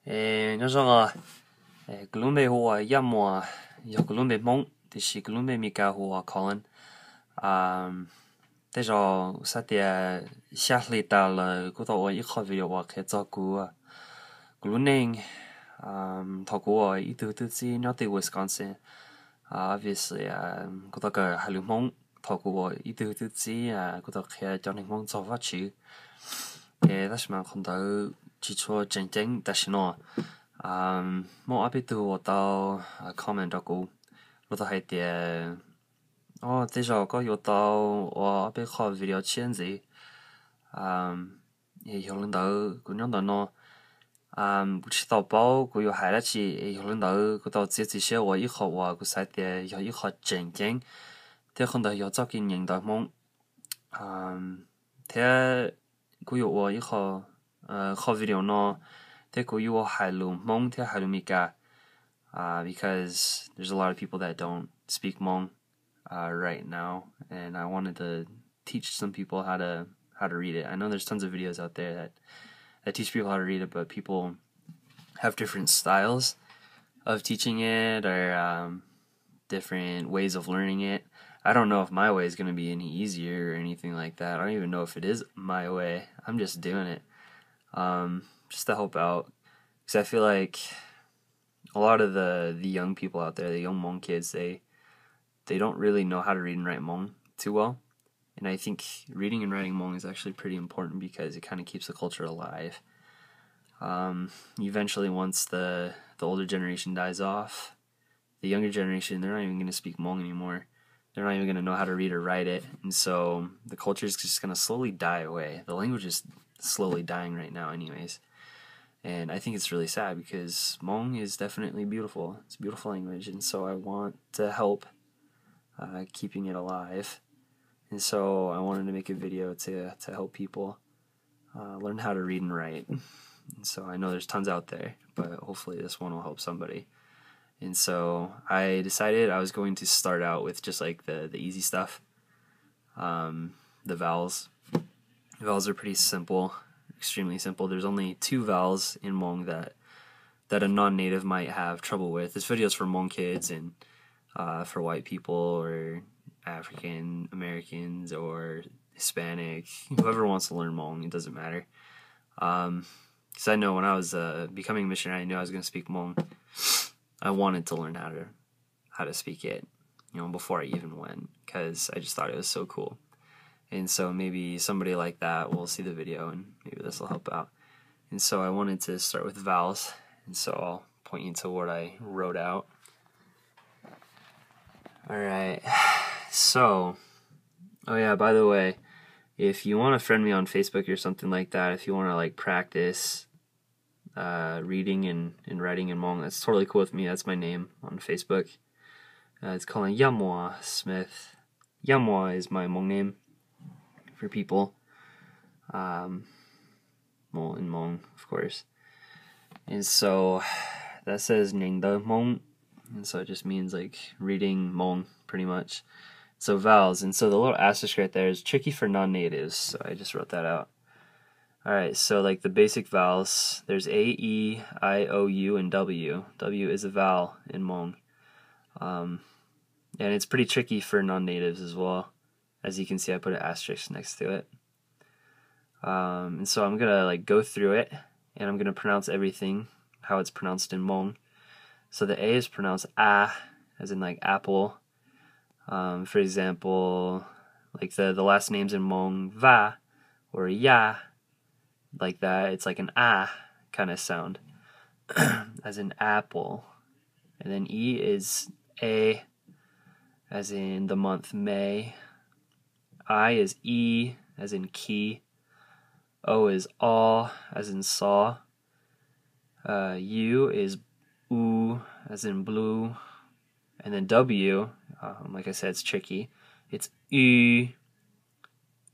녀석아 글룸베 호와 야모아 요 글룸베 몽 대시 글룸베 미카 호와 콜은 대저 사티아 샤클리탈 고도 이커 비디오와 개자구 글루닝 타고 이두두지 not Wisconsin obviously 고도가 할루몽 타고 이두두지 고도 개 전행 몽 저와치 다시 말 건다 지초 쟁쟁 다시 너 뭐 앞에 왔다 comment 하고 로다 할때 déjà có yếu tố ở bên khỏi video chiến gì hiểu lần đầu của nhóm đó nó chỉ tao bảo của yếu hay là chỉ hiểu lần đầu của tao chỉ sẽ ở ít học và của sai thì hiểu ít học chân chính thế không được hiểu cho kinh nghiệm đó mong thế của yếu ở ít học học video nó thế của yếu hay luôn mong thế hay luôn mika because there's a lot of people that don't speak Hmong right now, and I wanted to teach some people how to read it. I know there's tons of videos out there that teach people how to read it, but people have different styles of teaching it or different ways of learning it. I don't know if my way is going to be any easier or anything like that. I don't even know if it is my way. I'm just doing it just to help out, because I feel like a lot of the young people out there, the young Hmong kids, they don't really know how to read and write Hmong too well. And I think reading and writing Hmong is actually pretty important because it kind of keeps the culture alive. Eventually, once the older generation dies off, the younger generation, they're not even going to speak Hmong anymore. They're not even going to know how to read or write it. And so the culture is just going to slowly die away. The language is slowly dying right now anyways. And I think it's really sad because Hmong is definitely beautiful. It's a beautiful language, and so I want to help keeping it alive. And so I wanted to make a video to help people learn how to read and write. And so I know there's tons out there, but hopefully this one will help somebody. And so I decided I was going to start out with just like the easy stuff. The vowels. The vowels are pretty simple, extremely simple. There's only 2 vowels in Hmong that a non-native might have trouble with. This video is for Hmong kids and for white people or African Americans or Hispanic, whoever wants to learn Hmong, it doesn't matter. Because I know when I was becoming a missionary, I knew I was going to speak Hmong. I wanted to learn how to speak it, before I even went, because I just thought it was so cool. And so maybe somebody like that will see the video and maybe this will help out. And so I wanted to start with vowels, and so I'll point you to what I wrote out. Alright, so, oh yeah, by the way, if you want to friend me on Facebook or something like that, if you want to like practice reading and writing in Hmong, that's totally cool with me. That's my name on Facebook. It's called Yamwa Smith. Yamwa is my Hmong name for people. Well, in Hmong, of course. And so that says Ningda Hmong. And so it just means like reading Hmong, pretty much. So vowels, and so the little asterisk right there is tricky for non-natives, so I just wrote that out. Alright, so like the basic vowels, there's A, E, I, O, U, and W. W is a vowel in Hmong. And it's pretty tricky for non-natives as well. As you can see, I put an asterisk next to it. And so I'm gonna like go through it, and I'm gonna pronounce everything how it's pronounced in Hmong. So the A is pronounced A, as in like apple. For example, like the last names in Hmong, Va or Ya, like that. It's like an A kind of sound, as in apple. And then E is A, as in the month May. I is E, as in key. O is Aw, as in saw. U is Oo, as in blue. And then W, like I said, it's tricky. It's Ü,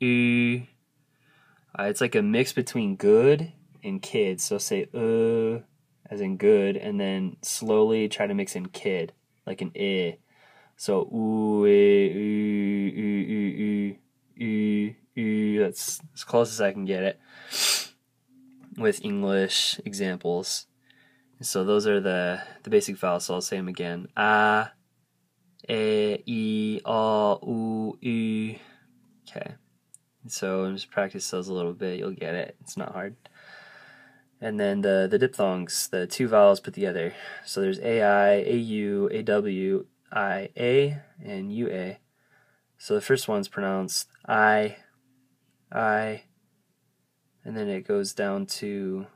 Ü. It's like a mix between good and kid. So say as in good, and then slowly try to mix in kid, like an I. So oo, that's as close as I can get it with English examples. So those are the basic vowels, so I'll say them again. A, E, I, O, U, U. Okay. So just practice those a little bit, you'll get it. It's not hard. And then the diphthongs, the two vowels put together. So there's AI, AU, AW, IA, and UA. So the first one's pronounced I, and then it goes down to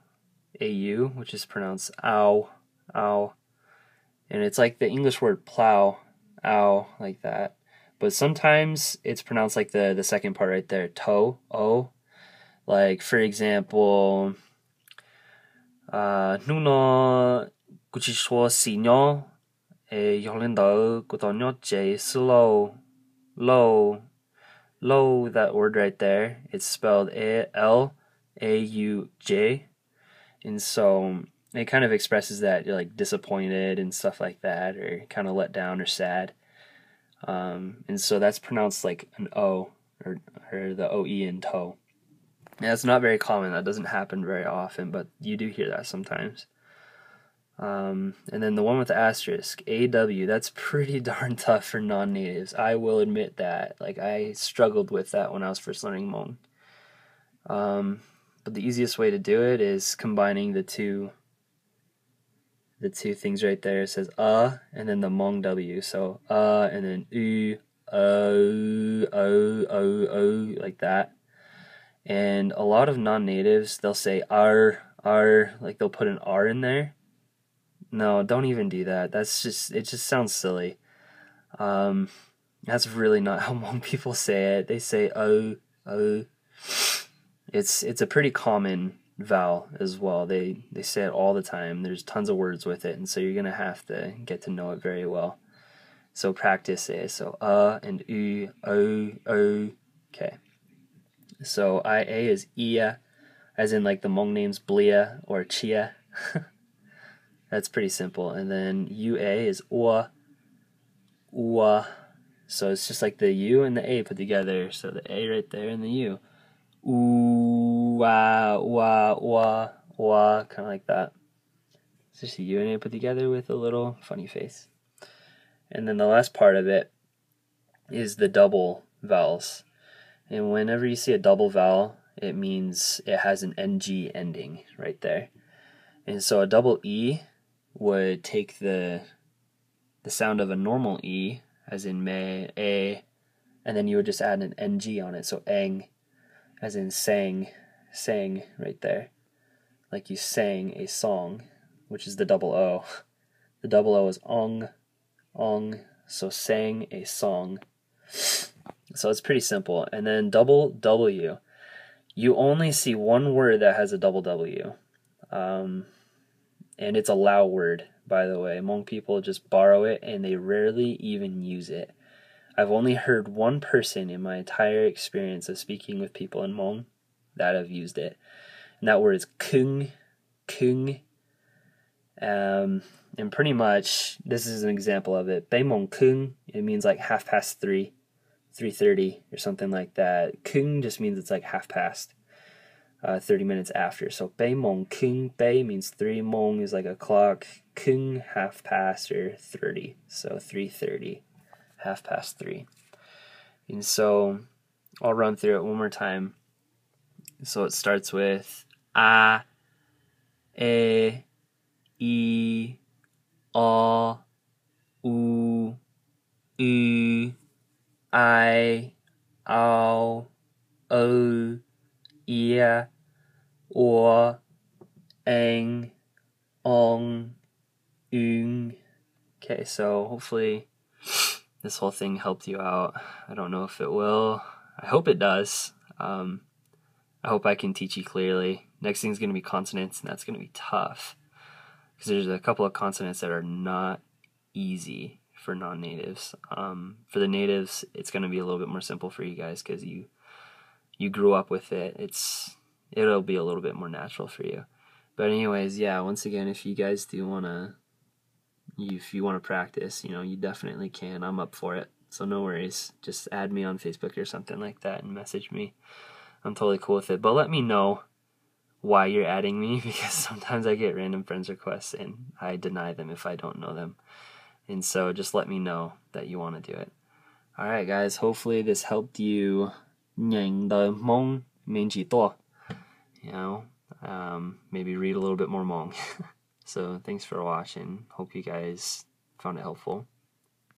AU, which is pronounced ow, ow. And it's like the English word plow, ow, like that. But sometimes it's pronounced like the second part right there, toe, o. Like, for example, 누나 구치소시뇨 열린다 구더뇨제 slow, low, low, that word right there, it's spelled L-A-U-J. And so it kind of expresses that you're like disappointed and stuff like that, or kind of let down or sad. And so that's pronounced like an O, or the OE in toe. Yeah, it's not very common. That doesn't happen very often, but you do hear that sometimes. And then the one with the asterisk, AW, that's pretty darn tough for non-natives. I will admit that. Like, I struggled with that when I was first learning Hmong. But the easiest way to do it is combining the two things right there. It says and then the Hmong W. So and then U, O, like that. And a lot of non-natives, they'll say R, like they'll put an R in there. No, don't even do that. It just sounds silly. That's really not how Hmong people say it. They say O. It's a pretty common vowel as well. They say it all the time. There's tons of words with it, and so you're gonna have to get to know it very well. So practice it. So and U, O. Okay. So IA is Ia, as in like the Hmong names Blia or Chia. That's pretty simple. And then UA is Ua. So it's just like the U and the A put together. So the A right there and the U. Ua, kind of like that. It's just a U and A put together with a little funny face. And then the last part of it is the double vowels. And whenever you see a double vowel, it means it has an NG ending right there. And so a double E would take the sound of a normal E, as in me, a, and then you would just add an NG on it. So eng, as in sang right there. Like you sang a song, which is the double O. The double O is ong, so sang a song. So it's pretty simple. And then double W, you only see one word that has a double W. And it's a Lao word, by the way. Hmong people just borrow it and they rarely even use it. I've only heard one person in my entire experience of speaking with people in Hmong that have used it. And that word is kung. And pretty much, this is an example of it. Bei mong kung, it means like 3:30, 3:30 or something like that. Kung just means it's like 30 minutes after. So bei mong kung, bei means 3, mong is like a clock, kung 30 or 30. So 3:30, 3:30. And so I'll run through it one more time. So it starts with a, e, I, O, U, U, I, O, O, I, or, eng, ong, ung. Okay, so hopefully this whole thing helped you out. I don't know if it will. I hope it does. I hope I can teach you clearly. Next thing's going to be consonants, and that's going to be tough. Because there's a couple of consonants that are not easy for non-natives. For the natives, it's going to be a little bit more simple for you guys because you grew up with it. It'll be a little bit more natural for you. But anyways, yeah, once again, if you guys do want to, if you want to practice, you definitely can. I'm up for it. So no worries. Just add me on Facebook or something like that and message me. I'm totally cool with it. But let me know why you're adding me, because sometimes I get random friends requests and I deny them if I don't know them. And so just let me know that you want to do it. Alright guys, hopefully this helped you nhìn the Hmong miễn chỉ tour. Maybe read a little bit more Hmong. So thanks for watching. Hope you guys found it helpful.